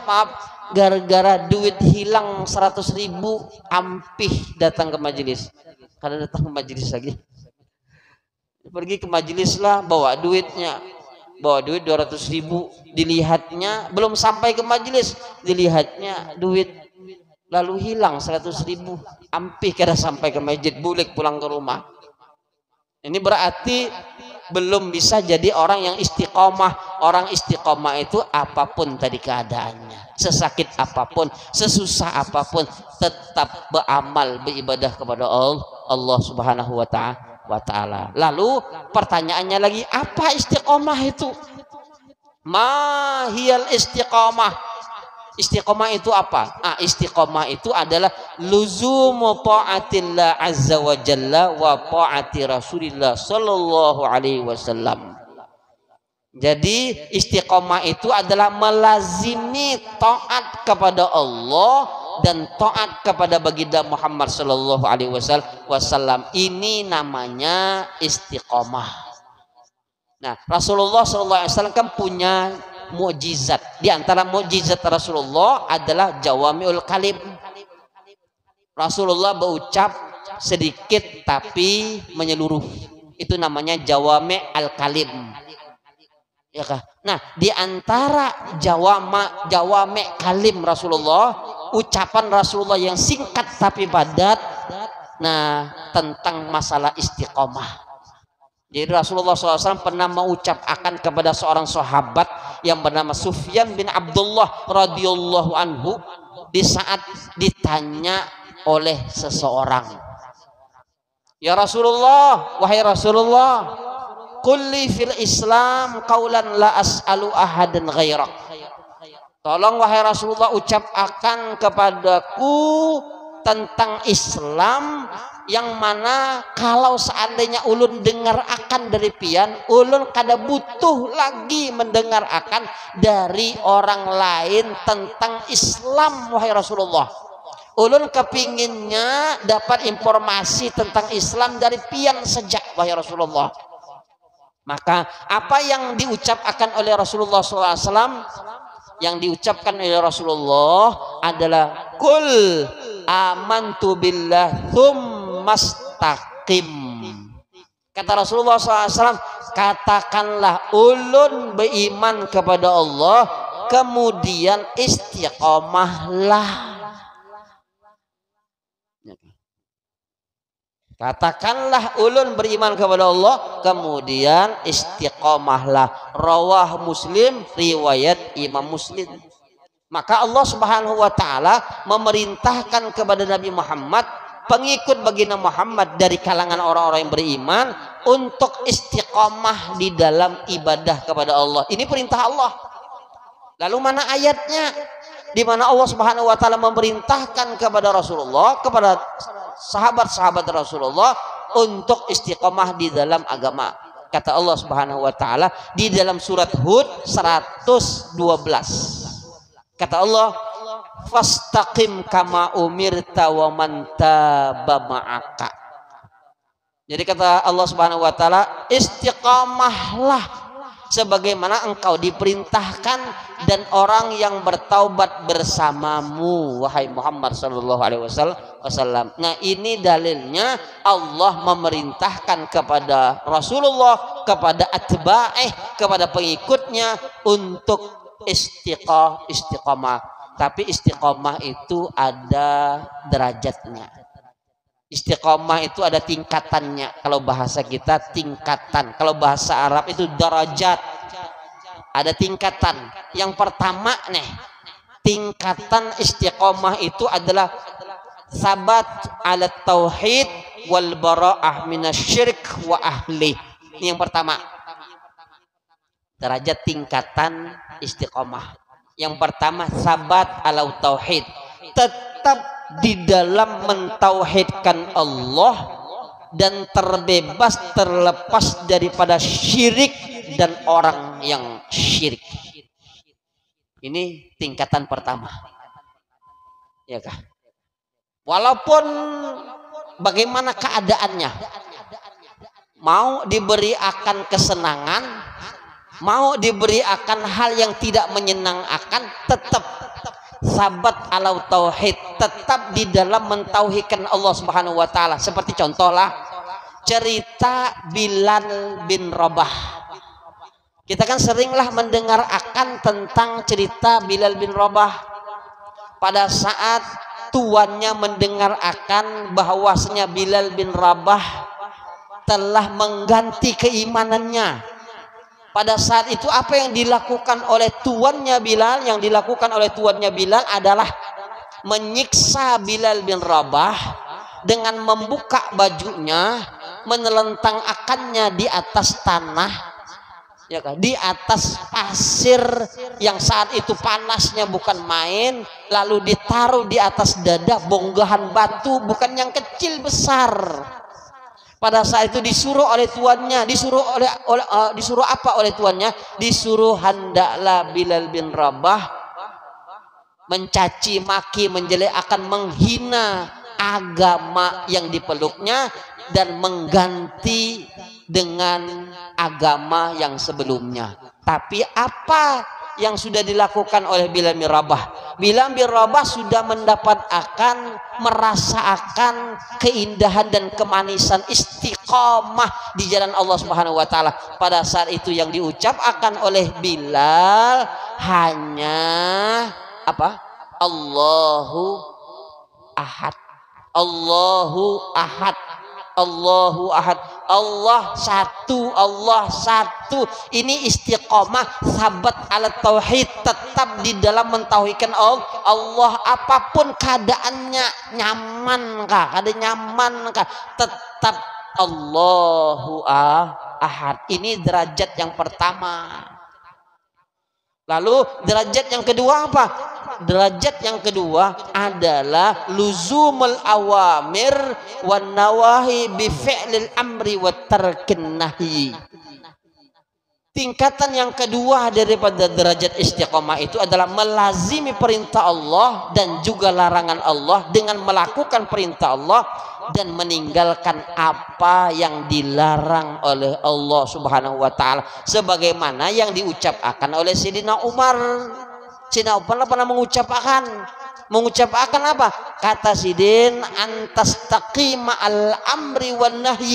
maaf, gara-gara duit hilang 100.000, ampih datang ke majelis. Karena datang ke majelis lagi, pergi ke majelis lah, bawa duitnya, bawa duit 200.000, dilihatnya belum sampai ke majelis, dilihatnya duit lalu hilang 100.000, ampih kira sampai ke masjid, bulik pulang ke rumah. Ini berarti belum bisa jadi orang yang istiqomah. Orang istiqomah itu apapun tadi keadaannya, sesakit apapun, sesusah apapun, tetap beramal, beribadah kepada Allah Subhanahu wa Ta'ala. Lalu pertanyaannya lagi, apa istiqomah itu? Ma hiyal istiqomah? Istiqomah itu apa? Istiqomah itu adalah luzumu ta'atillah azza wa jalla wa ta'ati Rasulillah sallallahu alaihi wasallam. Jadi istiqomah itu adalah melazimi taat kepada Allah dan taat kepada baginda Muhammad sallallahu alaihi wasallam. Ini namanya istiqomah. Nah, Rasulullah sallallahu alaihi wasallam kan punya mukjizat. Di antara mukjizat Rasulullah adalah jawamiul kalim. Rasulullah berucap sedikit tapi menyeluruh. Itu namanya jawami al kalim. Ya kah? Nah, di antara jawami kalim Rasulullah, ucapan Rasulullah yang singkat tapi padat, nah, tentang masalah istiqomah. Jadi Rasulullah SAW pernah mengucapkan kepada seorang sahabat yang bernama Sufyan bin Abdullah radhiyallahu anhu, di saat ditanya oleh seseorang, ya Rasulullah, wahai Rasulullah, kulli fil Islam qaulan la as'alu ahadan ghairak. Tolong wahai Rasulullah, ucapkan kepadaku tentang Islam yang mana kalau seandainya ulun dengar akan dari pian, ulun kada butuh lagi mendengar akan dari orang lain tentang Islam, wahai Rasulullah. Ulun kepinginnya dapat informasi tentang Islam dari pian saja, wahai Rasulullah. Maka apa yang diucapkan oleh Rasulullah SAW, yang diucapkan oleh Rasulullah adalah kul amantu billah tsumastaqim. Kata Rasulullah SAW, katakanlah ulun beriman kepada Allah, kemudian istiqomahlah. Katakanlah ulun beriman kepada Allah, kemudian istiqomahlah. Rawah Muslim, riwayat Imam Muslim. Maka Allah Subhanahu wa Ta'ala memerintahkan kepada Nabi Muhammad, pengikut baginda Muhammad dari kalangan orang-orang yang beriman, untuk istiqomah di dalam ibadah kepada Allah. Ini perintah Allah. Lalu mana ayatnya di mana Allah Subhanahu wa Ta'ala memerintahkan kepada Rasulullah, kepada sahabat-sahabat Rasulullah untuk istiqomah di dalam agama? Kata Allah Subhanahu wa Ta'ala di dalam surat Hud 112. Kata Allah, fastaqim kama umirta wa man taba ma'aka. Jadi kata Allah Subhanahu wa Ta'ala, istiqamahlah sebagaimana engkau diperintahkan dan orang yang bertaubat bersamamu, wahai Muhammad sallallahu alaihi wasallam. Nah, ini dalilnya Allah memerintahkan kepada Rasulullah, kepada atba'ih, kepada pengikutnya untuk istiqomah. Tapi istiqomah itu ada derajatnya. Istiqomah itu ada tingkatannya. Kalau bahasa kita tingkatan, kalau bahasa Arab itu darajat. Ada tingkatan. Yang pertama nih, tingkatan istiqomah itu adalah sabat ala tauhid wal bara'ah minasyirik wa ahli. Ini yang pertama. Derajat tingkatan istiqomah. Yang pertama sabat ala tauhid, tetap di dalam mentauhidkan Allah dan terbebas, terlepas daripada syirik dan orang yang syirik. Ini tingkatan pertama, ya kah? Walaupun bagaimana keadaannya, mau diberi akan kesenangan, mau diberi akan hal yang tidak menyenangkan, tetap sabat ala tauhid, tetap di dalam mentauhidkan Allah Subhanahu wa taala. Seperti contohlah cerita Bilal bin Rabah. Kita kan seringlah mendengar akan tentang cerita Bilal bin Rabah. Pada saat tuannya mendengar akan bahwasanya Bilal bin Rabah telah mengganti keimanannya, pada saat itu apa yang dilakukan oleh tuannya Bilal? Yang dilakukan oleh tuannya Bilal adalah menyiksa Bilal bin Rabah dengan membuka bajunya, menelentang akannya di atas tanah, ya kan, di atas pasir yang saat itu panasnya bukan main, lalu ditaruh di atas dada bonggahan batu, bukan yang kecil besar. Pada saat itu disuruh oleh tuannya, disuruh apa oleh tuannya? Disuruh hendaklah Bilal bin Rabah mencaci maki, menjelek, akan menghina agama yang dipeluknya dan mengganti dengan agama yang sebelumnya. Tapi apa yang sudah dilakukan oleh Bilal bin Rabah? Bilal bin Rabah sudah merasakan keindahan dan kemanisan istiqomah di jalan Allah Subhanahu wa taala. Pada saat itu yang diucapkan oleh Bilal hanya apa? Allahu Ahad. Allahu Ahad. Allahu Ahad. Allah satu, Allah satu. Ini istiqomah, sabat ala tauhid, tetap di dalam mentauhidkan Allah. Apapun keadaannya, nyaman kah, ada nyaman kah, tetap Allahu Ahad. Ini derajat yang pertama. Lalu derajat yang kedua apa? Derajat yang kedua adalah luzumul awamir wan nawahi bi fi'lil amri wa tarkin nahyi. Tingkatan yang kedua daripada derajat istiqomah itu adalah melazimi perintah Allah dan juga larangan Allah dengan melakukan perintah Allah dan meninggalkan apa yang dilarang oleh Allah Subhanahu wa taala, sebagaimana yang diucapkan oleh Sayyidina Umar. Sayyidina Umar pernah mengucapkan apa? Kata Sidin, antas taqima al amri wan nahyi